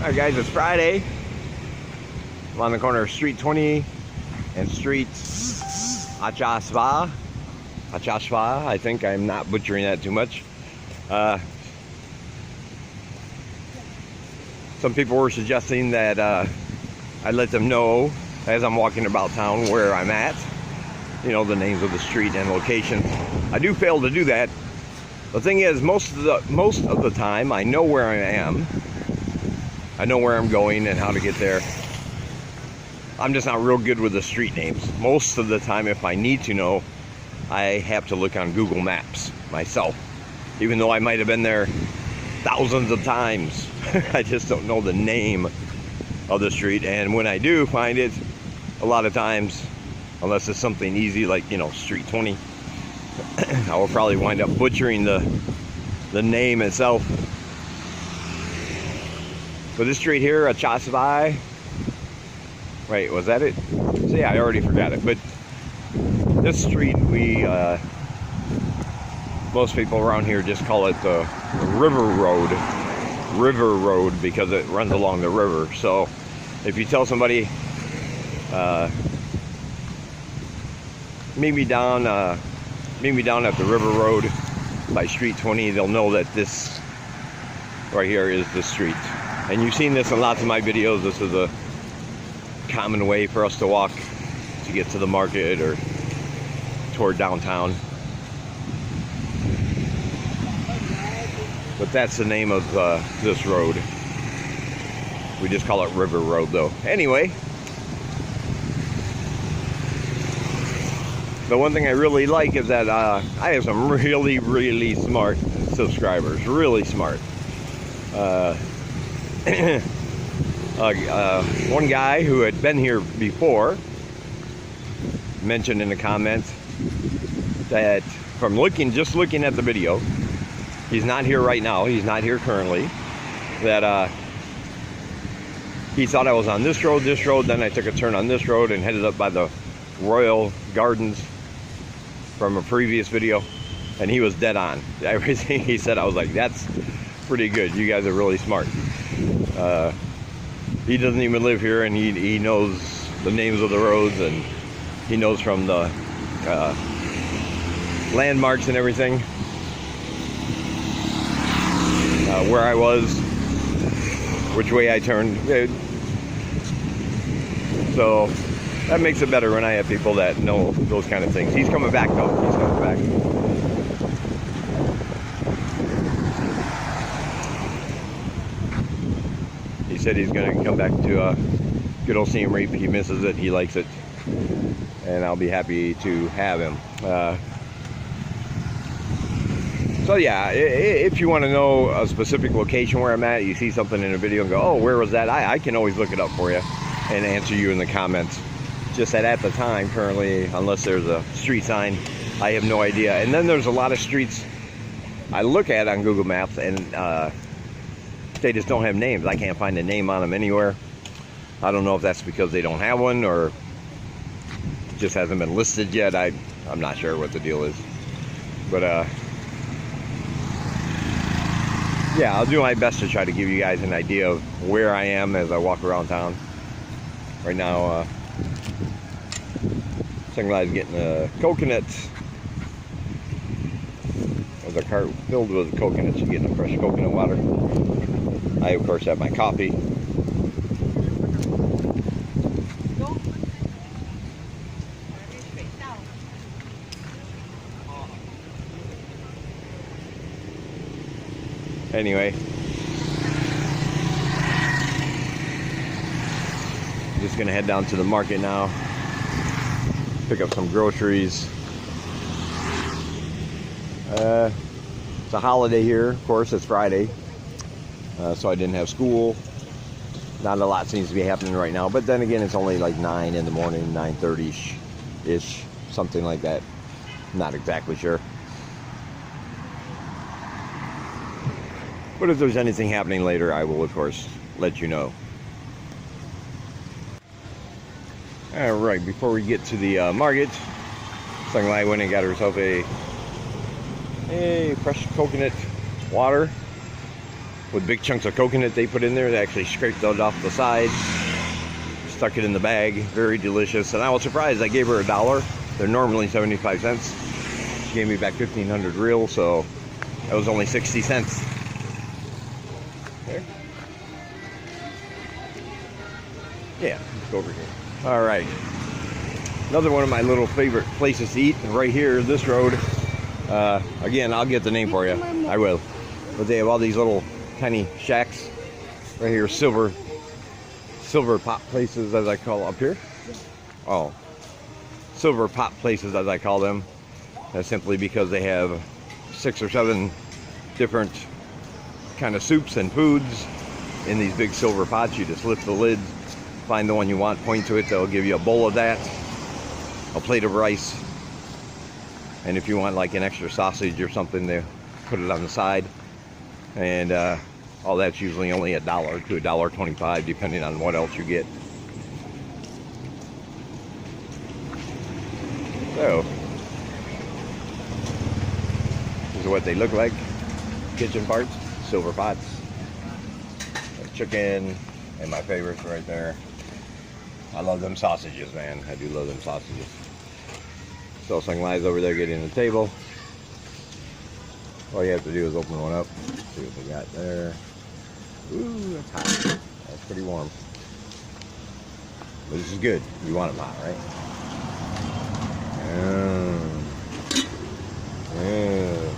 Alright guys, it's Friday. I'm on the corner of Street 20 and Street Achashva. I think I'm not butchering that too much. Some people were suggesting that I let them know as I'm walking about town where I'm at. You know, the names of the street and location. I do fail to do that. The thing is, most of the time I know where I am. I know where I'm going and how to get there. I'm just not real good with the street names. Most of the time, if I need to know, I have to look on Google Maps myself. Even though I might have been there thousands of times, I just don't know the name of the street. And when I do find it, a lot of times, unless it's something easy like, you know, Street 20, I will probably wind up butchering the name itself. But this street here, Achashva, wait, was that it? So yeah, I already forgot it. But this street, most people around here just call it the River Road, because it runs along the river. So if you tell somebody, meet me down at the River Road by Street 20, they'll know that this right here is the street. And you've seen this in lots of my videos. This is a common way for us to walk to get to the market or toward downtown. But that's the name of this road. We just call it River Road though. Anyway, the one thing I really like is that I have some really smart subscribers. Really smart. One guy who had been here before mentioned in the comments that from just looking at the video, he's not here right now, he's not here currently, that he thought I was on this road, then I took a turn on this road and headed up by the Royal Gardens from a previous video, and he was dead on. Everything he said, I was like, that's pretty good, you guys are really smart. He doesn't even live here, and he knows the names of the roads, and he knows from the landmarks and everything where I was, which way I turned. So that makes it better when I have people that know those kind of things. He's coming back though. He's coming back. He said he's going to come back to good old Siem Reap. He misses it. He likes it. And I'll be happy to have him. So yeah, if you want to know a specific location where I'm at, you see something in a video and go, oh, where was that? I can always look it up for you and answer you in the comments. Just that at the time, currently, unless there's a street sign, I have no idea. And then there's a lot of streets I look at on Google Maps, and they just don't have names. I can't find a name on them anywhere. I don't know if that's because they don't have one or it just hasn't been listed yet. I'm not sure what the deal is. But yeah, I'll do my best to try to give you guys an idea of where I am as I walk around town. Right now, some guy's getting a coconut. There's a cart filled with coconuts. You're getting a fresh coconut water. I, of course, have my coffee. Anyway, just gonna head down to the market now, pick up some groceries. It's a holiday here, of course. It's Friday, so I didn't have school. Not a lot seems to be happening right now, but then again, it's only like 9 in the morning, 9:30-ish, something like that. Not exactly sure. But if there's anything happening later, I will, of course, let you know. Alright, before we get to the market, Sunlight went and got herself a fresh coconut water. with big chunks of coconut they put in there. They actually scraped those off the side, stuck it in the bag. Very delicious. And I was surprised. I gave her $1. They're normally 75 cents. She gave me back 1,500 real, so that was only 60 cents. There. Yeah, let's go over here. All right. Another one of my little favorite places to eat, right here, this road. Again, I'll get the name for you. I will. But they have all these little tiny shacks right here, silver pot places, as I call up here. Oh, silver pot places, as I call them. That's simply because they have 6 or 7 different kind of soups and foods in these big silver pots. You just lift the lid, find the one you want, point to it. They'll give you a bowl of that, a plate of rice, and if you want like an extra sausage or something, they put it on the side. And all that's usually only $1 to $1.25, depending on what else you get. So this is what they look like. Kitchen parts, silver pots, chicken, and my favorites right there. I love them sausages, man. I do love them sausages. So Sung Lai's over there getting the table. All you have to do is open one up. See what we got there. Ooh, that's hot. That's pretty warm. But this is good. You want them hot, right? Yeah.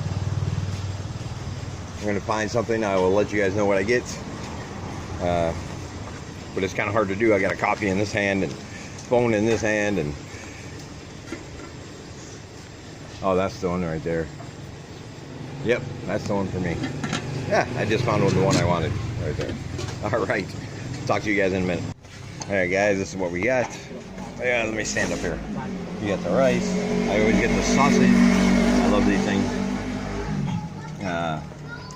I'm gonna find something. I will let you guys know what I get. But it's kind of hard to do. I got a coffee in this hand and phone in this hand, and oh, that's the one right there. Yep, that's the one for me. Yeah, I just found the one I wanted right there. All right, talk to you guys in a minute. All right, guys, this is what we got. Yeah, let me stand up here. You got the rice. I always get the sausage. I love these things.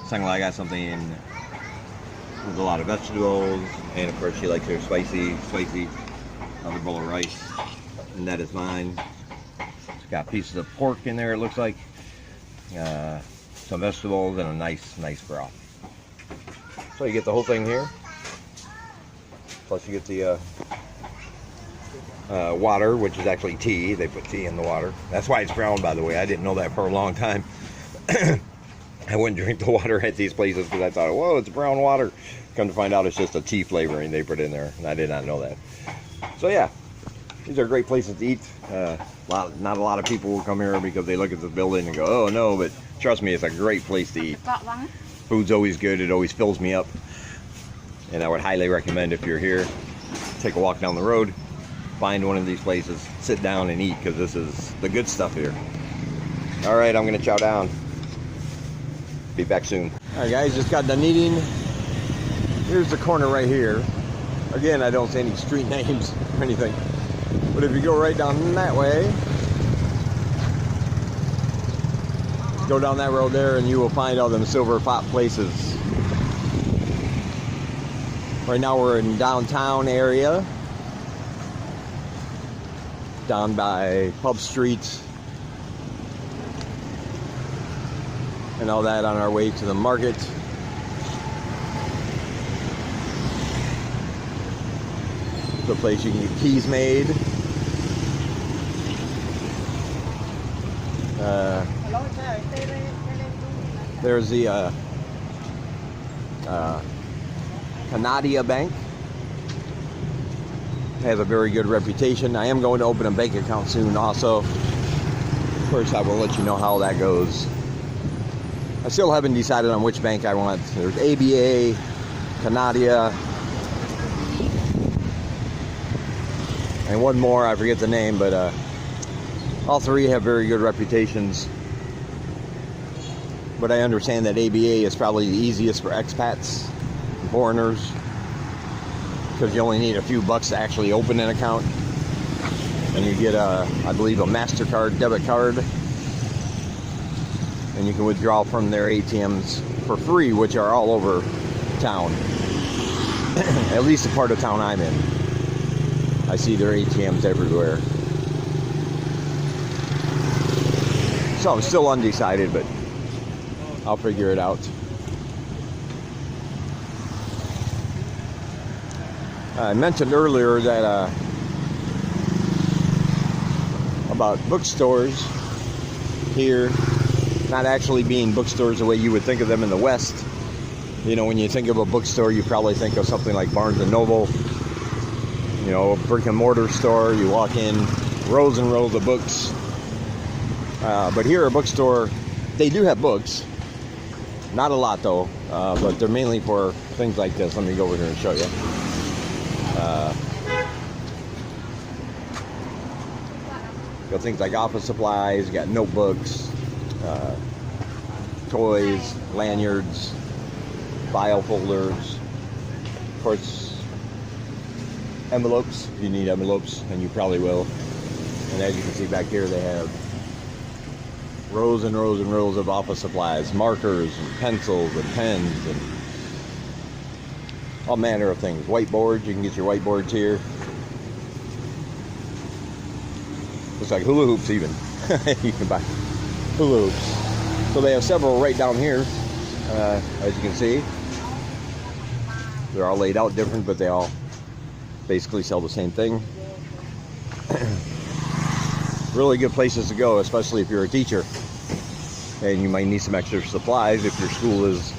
Sung Lai got something with a lot of vegetables, and of course she likes her spicy. Another bowl of rice, and that is mine. It's got pieces of pork in there, it looks like. Some vegetables and a nice broth. So you get the whole thing here. Plus you get the water, which is actually tea. They put tea in the water. That's why it's brown, by the way. I didn't know that for a long time. I wouldn't drink the water at these places because I thought, whoa, it's brown water. Come to find out, it's just a tea flavoring they put in there, and I did not know that. So yeah, these are great places to eat. Not a lot of people will come here because they look at the building and go, oh no, but trust me, it's a great place to eat. Food's always good. It always fills me up. And I would highly recommend, if you're here, take a walk down the road, find one of these places, sit down and eat, because this is the good stuff here. All right, I'm gonna chow down. Be back soon. All right, guys, just got done eating. Here's the corner right here. Again, I don't see any street names or anything, but if you go right down that way, go down that road there, and you will find all them silver pot places. Right now we're in downtown area, down by Pub Street and all that, on our way to the market. The place you can get keys made. There's the Canada Bank. Has a very good reputation. I am going to open a bank account soon also. Of course, I will let you know how that goes. I still haven't decided on which bank I want. There's ABA, Canada, and one more, I forget the name, but all three have very good reputations. But I understand that ABA is probably the easiest for expats, foreigners, because you only need a few bucks to actually open an account. And you get I believe a MasterCard debit card, and you can withdraw from their ATMs for free, which are all over town. At least the part of town I'm in, I see their ATMs everywhere. So I'm still undecided, but I'll figure it out. I mentioned earlier that about bookstores here not actually being bookstores the way you would think of them in the West. You know, when you think of a bookstore, you probably think of something like Barnes & Noble, you know, a brick and mortar store. You walk in, rows and rows of books. But here, a bookstore, they do have books. Not a lot, though, but they're mainly for things like this. Let me go over here and show you. Got things like office supplies, you got notebooks, toys, lanyards, file folders, of course, envelopes. You need envelopes, and you probably will. And as you can see back here, they have rows and rows and rows of office supplies, markers and pencils and pens and all manner of things. Whiteboards, you can get your whiteboards here. Looks like hula hoops even. You can buy hula hoops. So they have several right down here, as you can see. They're all laid out different, but they all basically sell the same thing. Really good places to go, especially if you're a teacher. And you might need some extra supplies if your school is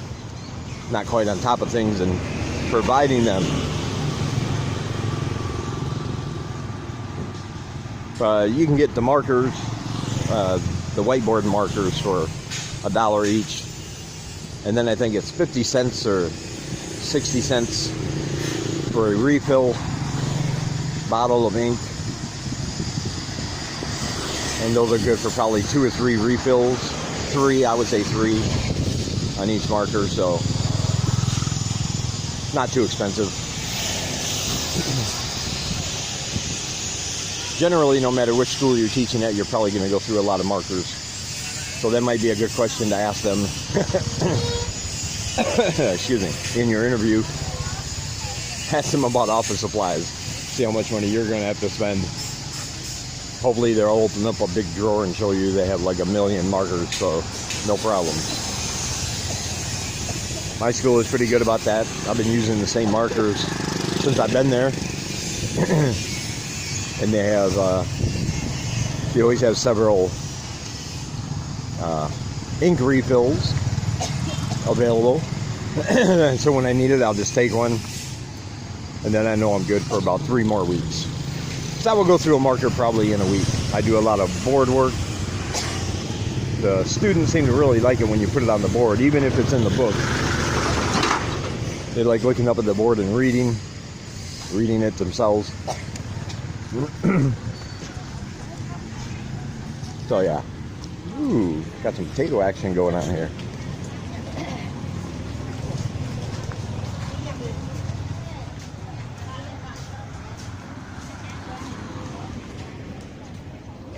not quite on top of things and providing them. You can get the markers, the whiteboard markers for $1 each. And then I think it's 50 cents or 60 cents for a refill bottle of ink. And those are good for probably 2 or 3 refills. 3, I would say 3 on each marker, so not too expensive. Generally, no matter which school you're teaching at, you're probably going to go through a lot of markers. So that might be a good question to ask them, excuse me, in your interview. Ask them about office supplies. See how much money you're going to have to spend. Hopefully they'll open up a big drawer and show you they have like 1 million markers, so no problem. My school is pretty good about that. I've been using the same markers since I've been there. And they have, you always have several ink refills available. So when I need it, I'll just take one. And then I know I'm good for about 3 more weeks. So I will go through a marker probably in a week. I do a lot of board work. The students seem to really like it when you put it on the board, even if it's in the book. They like looking up at the board and reading it themselves. So yeah. Ooh, got some potato action going on here.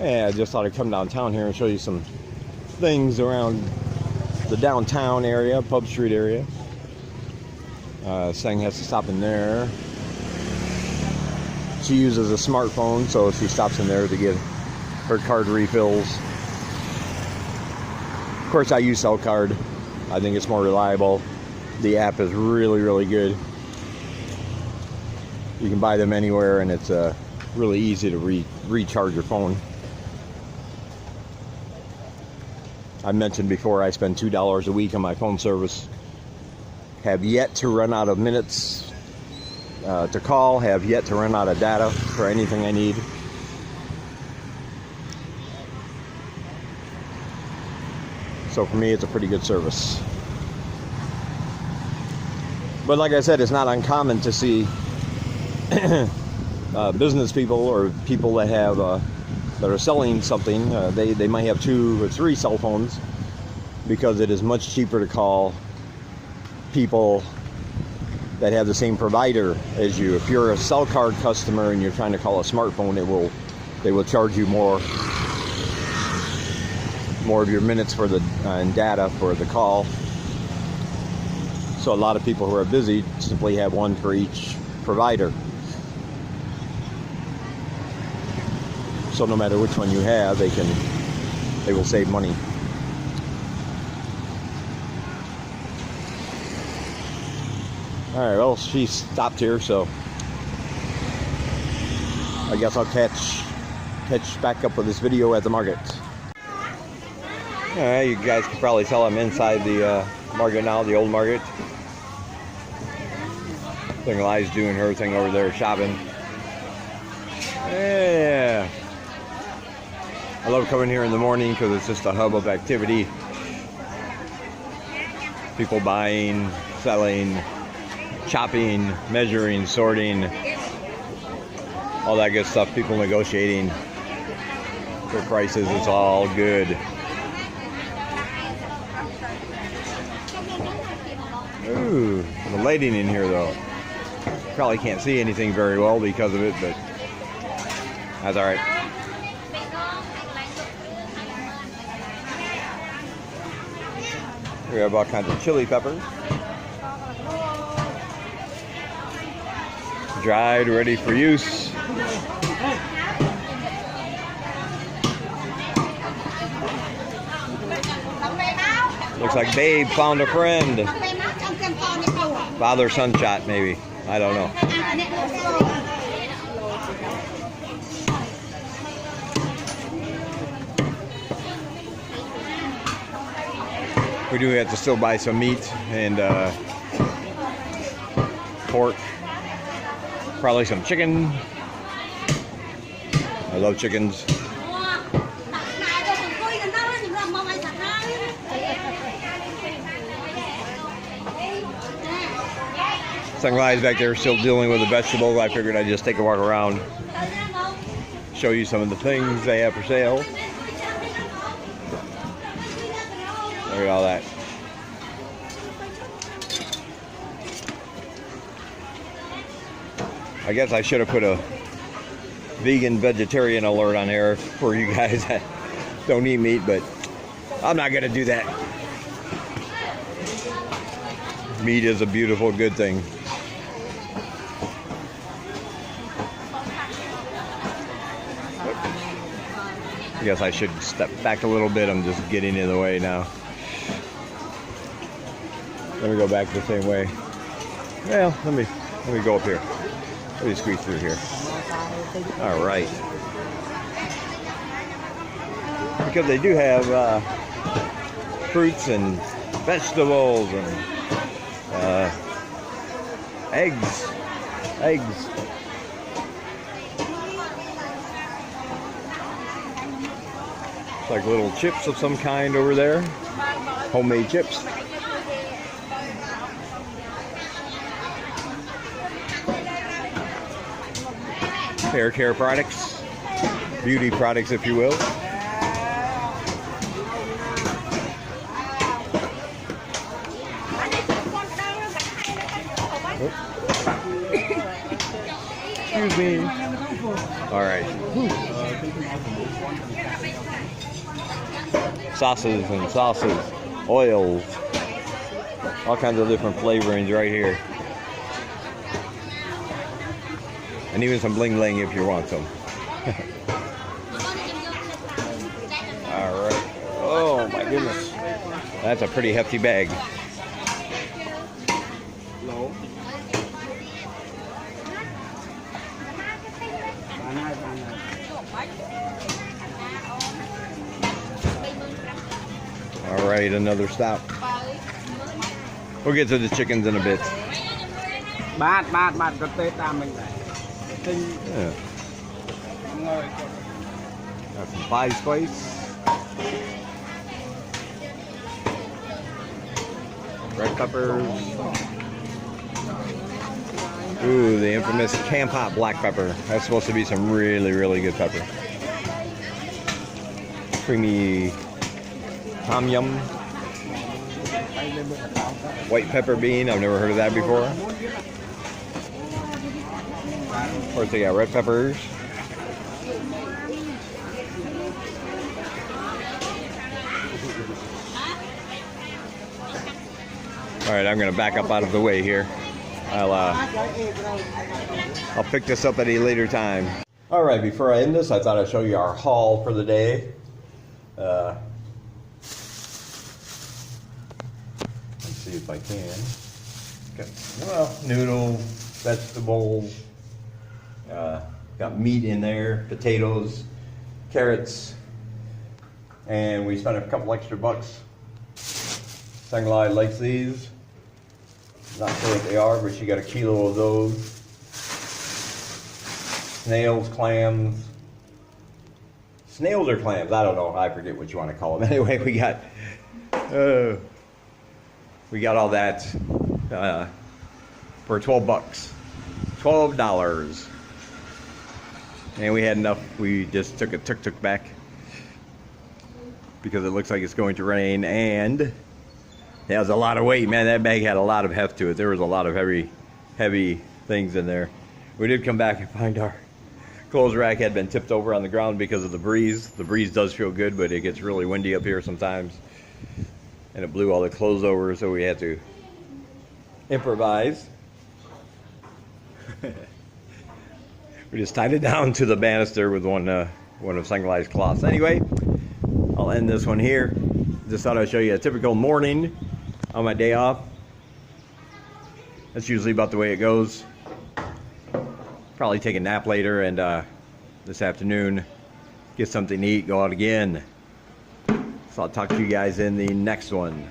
Yeah, I just thought I'd come downtown here and show you some things around the downtown area, Pub Street area. Sang has to stop in there. She uses a smartphone, so she stops in there to get her card refills. Of course, I use Cell Card. I think it's more reliable. The app is really, really good. You can buy them anywhere, and it's really easy to recharge your phone. I mentioned before I spend $2 a week on my phone service. Have yet to run out of minutes to call, have yet to run out of data for anything I need. So for me, it's a pretty good service. But like I said, it's not uncommon to see business people or people that have that are selling something. They might have 2 or 3 cell phones because it is much cheaper to call people that have the same provider as you. If you're a cell card customer and you're trying to call a smartphone, they will charge you more of your minutes for the and data for the call. So a lot of people who are busy simply have one for each provider. So no matter which one you have, they will save money. All right, well, she stopped here, so I guess I'll catch back up with this video at the market. Alright, you guys can probably tell I'm inside the market now, the old market. I think Eli's doing her thing over there shopping. Yeah. I love coming here in the morning because it's just a hub of activity. People buying, selling, shopping, measuring, sorting, all that good stuff. People negotiating for prices. It's all good. Ooh, the lighting in here though. Probably can't see anything very well because of it, but that's all right. We have all kinds of chili peppers. Dried, ready for use. Looks like Babe found a friend. Father-son shot, maybe. I don't know. We do have to still buy some meat and pork. Probably some chicken. I love chickens. Some guys back there still dealing with the vegetables. I figured I'd just take a walk around, show you some of the things they have for sale. Look at all that. I guess I should have put a vegan vegetarian alert on there for you guys that don't eat meat, but I'm not gonna do that. Meat is a beautiful, good thing. I guess I should step back a little bit. I'm just getting in the way now. Let me go back the same way. Well, let me go up here. Let me squeeze through here. All right. Because they do have fruits and vegetables and eggs. It's like little chips of some kind over there. Homemade chips. Hair care products, beauty products, if you will. Excuse me. All right. Sauces and oils, all kinds of different flavorings right here. And even some bling bling if you want some. Alright. Oh my goodness. That's a pretty hefty bag. Alright, another stop. We'll get to the chickens in a bit. Yeah. Got some pie spice. Red peppers. Ooh, the infamous Camp Hot black pepper. That's supposed to be some really, really good pepper. Creamy tom yum. White pepper bean. I've never heard of that before. Of course, they got red peppers. All right, I'm going to back up out of the way here. I'll pick this up at a later time. All right, before I end this, I thought I'd show you our haul for the day. Let's see if I can. Okay. Well, noodles, vegetables, Got meat in there, potatoes, carrots, and we spent a couple extra bucks. Sanglai likes these. Not sure what they are, but she got a kilo of those. Snails, clams. Snails or clams? I don't know. I forget what you want to call them. Anyway, we got all that for 12 bucks. $12. And we had enough. We just took a tuk-tuk back because it looks like it's going to rain, and it has a lot of weight. Man, that bag had a lot of heft to it. There was a lot of heavy things in there. We did come back and find our clothes rack had been tipped over on the ground because of the breeze. The breeze does feel good, but it gets really windy up here sometimes. And it blew all the clothes over, so we had to improvise. We just tied it down to the banister with one of Sanglai's cloths. Anyway, I'll end this one here. Just thought I'd show you a typical morning on my day off. That's usually about the way it goes. Probably take a nap later, and this afternoon get something to eat, go out again. So I'll talk to you guys in the next one.